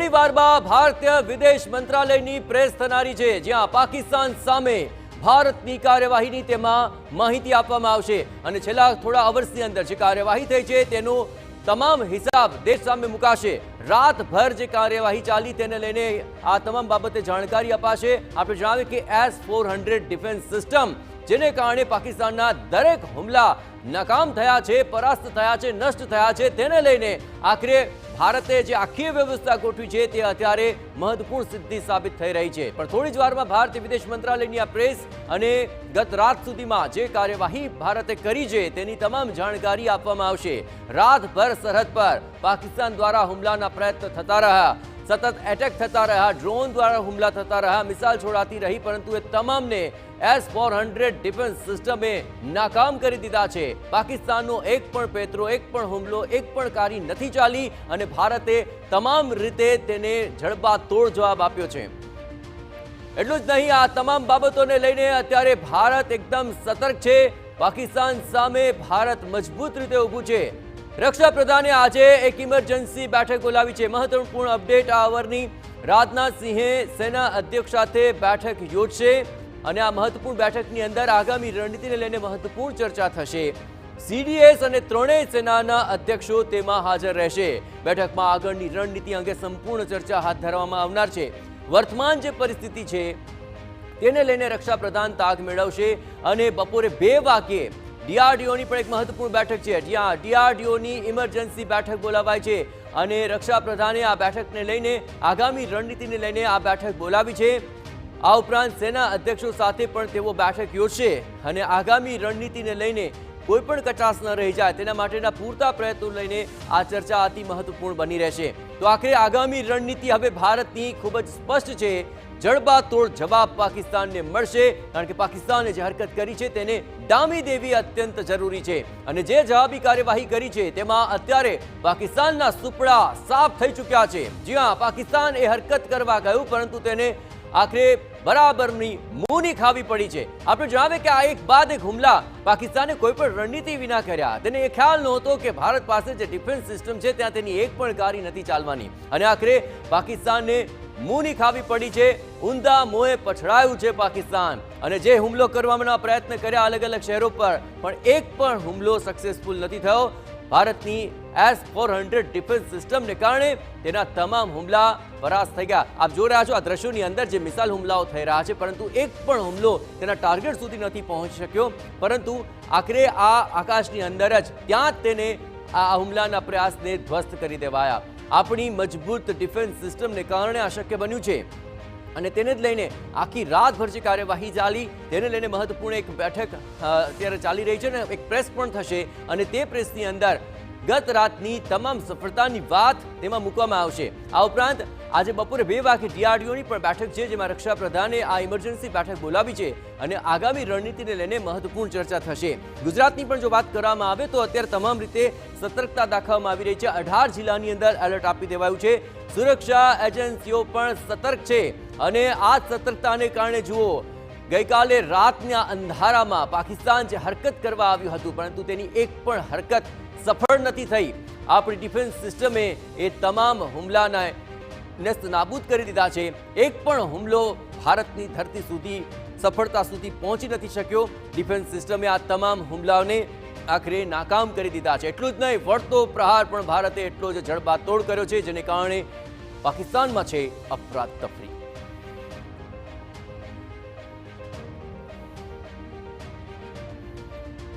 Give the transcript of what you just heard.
થોડી વારમાં ભારતીય વિદેશ મંત્રાલયની પ્રેસ થનારી છે, જ્યાં પાકિસ્તાન સામે ભારતની કાર્યવાહીની તેમાં માહિતી આપવામાં આવશે અને છેલ્લા થોડા અવર્સની અંદર જે કાર્યવાહી થઈ છે તેનો તમામ હિસાબ દેશ સામે મુકાશે। રાતભર જે કાર્યવાહી ચાલી તેને લઈને આ તમામ બાબતે જાણકારી અપાશે। આપણે જણાવીએ કે S-400 ડિફેન્સ સિસ્ટમ જેને કારણે પાકિસ્તાનના દરેક હુમલા નાકામ થયા છે, પરાસ્ત થયા છે, નષ્ટ થયા છે, તેને લઈને આખરે ભારતે જે આખી વ્યવસ્થા ગોઠવી છે તે અત્યારે મહત્વપૂર્ણ સિદ્ધિ સાબિત થઈ રહી છે। પણ થોડી જ વારમાં ભારતીય વિદેશ મંત્રાલયની આ પ્રેસ અને ગત રાત સુધીમાં જે કાર્યવાહી ભારતે કરી છે તેની તમામ જાણકારી આપવામાં આવશે। રાતભર સરહદ પર પાકિસ્તાન દ્વારા હુમલાના પ્રયત્ન થતા રહ્યા, સતત એટેક થતા રહ્યા, ડ્રોન દ્વારા હુમલા થતા રહ્યા, મિસાઇલ છોડાતી રહી, પરંતુ એ તમામને S-400 ડિફેન્સ સિસ્ટમે નાકામ કરી દીધા છે। પાકિસ્તાનનો એક પણ પેતરો, એક પણ હુમલો, એક પણ કાર્ય નથી ચાલી અને ભારતે તમામ રીતે તેને જડબાતોડ જવાબ આપ્યો છે। એટલું જ નહીં, આ તમામ બાબતોને લઈને અત્યારે ભારત એકદમ સતર્ક છે। પાકિસ્તાન સામે ભારત મજબૂત રીતે ઊભું છે। રક્ષા પ્રધાને આજે એક ઇમરજન્સી બેઠક બોલાવી છે। મહત્વપૂર્ણ અપડેટ આ અવરની રાજનાથ સિંહે સેના અધ્યક્ષ સાથે બેઠક યોજશે અને આ મહત્વપૂર્ણ બેઠકની અંદર આગામી રણનીતિને લઈને મહત્વપૂર્ણ ચર્ચા થશે। CDS અને ત્રણેય સેનાના અધ્યક્ષો તેમાં હાજર રહેશે। બેઠકમાં આગળની રણનીતિ અંગે સંપૂર્ણ ચર્ચા હાથ ધરવામાં આવનાર છે। વર્તમાન જે પરિસ્થિતિ છે તેને લઈને રક્ષા પ્રધાન તાગ મેળવશે અને બપોરે 2 વાગ્યે DRDOની પણ એક મહત્વપૂર્ણ બેઠક છે, જ્યાં DRDOની ઇમરજન્સી બેઠક બોલાવાય છે અને રક્ષા પ્રધાને આ બેઠકને લઈને આગામી રણનીતિને લઈને આ બેઠક બોલાવી છે। આ ઉપરાંત સેના અધ્યક્ષો સાથે પણ તેઓ બેઠક યોજશે અને આગામી રણનીતિને લઈને કોઈ પણ કચાશ ન રહી જાય તેના માટેના પૂરતા પ્રયત્નો લઈને આ ચર્ચા અતિ મહત્વપૂર્ણ બની રહેશે। તો આખરે આગામી રણનીતિ હવે ભારતની ખૂબ જ સ્પષ્ટ છે। જડબાતોડ જવાબ પાકિસ્તાનને મળશે, કારણ કે પાકિસ્તાને જે હરકત કરી છે તેને ડામી દેવી અત્યંત જરૂરી છે અને જે જવાબી કાર્યવાહી કરી છે તેમાં અત્યારે પાકિસ્તાનના સુપડા સાફ થઈ ચૂક્યા છે। જ્યાં પાકિસ્તાન એ હરકત કરવા ગયું પરંતુ તેને આખરે બરાબરની મૂની ખાવી પડી છે। આપણે જણાવે કે આ એક બાદ એક હુમલા પાકિસ્તાને કોઈ પણ રણનીતિ વિના કર્યા। તેને એ ખ્યાલ નહોતો કે ભારત પાસે જે ડિફેન્સ સિસ્ટમ છે ત્યાં તેની એક પણ કાર્ય નથી ચાલવાની અને આખરે પાકિસ્તાનને મૂની ખાવી પડી છે। ઊંધા મોએ પછડાયું છે પાકિસ્તાન અને જે હુમલો કરવાના પ્રયત્ન કર્યા અલગ અલગ શહેરો પર, પણ એક પણ હુમલો સક્સેસફુલ નથી થયો। ભારતની S-400 ડિફેન્સ સિસ્ટમને કારણે તેના તમામ હુમલા પરાસ્ત થઈ ગયા। આપ જોઈ રહ્યા છો આ દ્રશ્યોની અંદર જે મિસાઇલ હુમલાઓ થઈ રહ્યા છે, પરંતુ એક પણ હુમલો તેના ટાર્ગેટ સુધી નથી પહોંચી શક્યો, પરંતુ આખરે આ આકાશની અંદર જ ત્યાં જ તેને આ હુમલાના પ્રયાસને ધ્વસ્ત કરી દેવાયા। આપણી મજબૂત ડિફેન્સ સિસ્ટમને કારણે આ શક્ય બન્યું છે અને તેને જ લઈને આખી રાતભર જે કાર્યવાહી ચાલી તેને લઈને મહત્વપૂર્ણ એક બેઠક અત્યારે ચાલી રહી છે અને એક પ્રેસ પણ થશે અને તે પ્રેસની અંદર ગત રાતની તમામ સફળતાની વાત તેમાં મૂકવામાં આવશે। આ ઉપરાંત આજે બપોરે 2 વાગે DRDOની પણ બેઠક છે, જેમાં રક્ષા પ્રધાને આ ઇમરજન્સી બેઠક બોલાવી છે અને આગામી રણનીતિને લઈને મહત્વપૂર્ણ ચર્ચા થશે। ગુજરાતની પણ જો વાત કરવામાં આવે તો અત્યારે તમામ રીતે સતર્કતા દાખવવામાં આવી રહી છે। 18 જિલ્લાની અંદર એલર્ટ આપી દેવાયું છે। સુરક્ષા એજન્સીઓ પણ સતર્ક છે અને આ સતર્કતાને કારણે જુઓ ગઈકાલે રાતના અંધારામાં પાકિસ્તાન જે હરકત કરવા આવ્યું હતું પરંતુ તેની એક પણ હરકત સફળ નથી થઈ। આપણી ડિફેન્સ સિસ્ટમે એ તમામ હુમલાને નેસ્ત નાબૂદ કરી દીધા છે। એક પણ હુમલો ભારતની ધરતી સુધી સફળતા સુધી પહોંચી નથી શક્યો। ડિફેન્સ સિસ્ટમે આ તમામ હુમલાઓને આખરે નાકામ કરી દીધા છે। એટલું જ નહીં, વળતો પ્રહાર પણ ભારતે એટલો જ જડબાતોડ કર્યો છે, જેને કારણે પાકિસ્તાનમાં છે અફરાતફરી।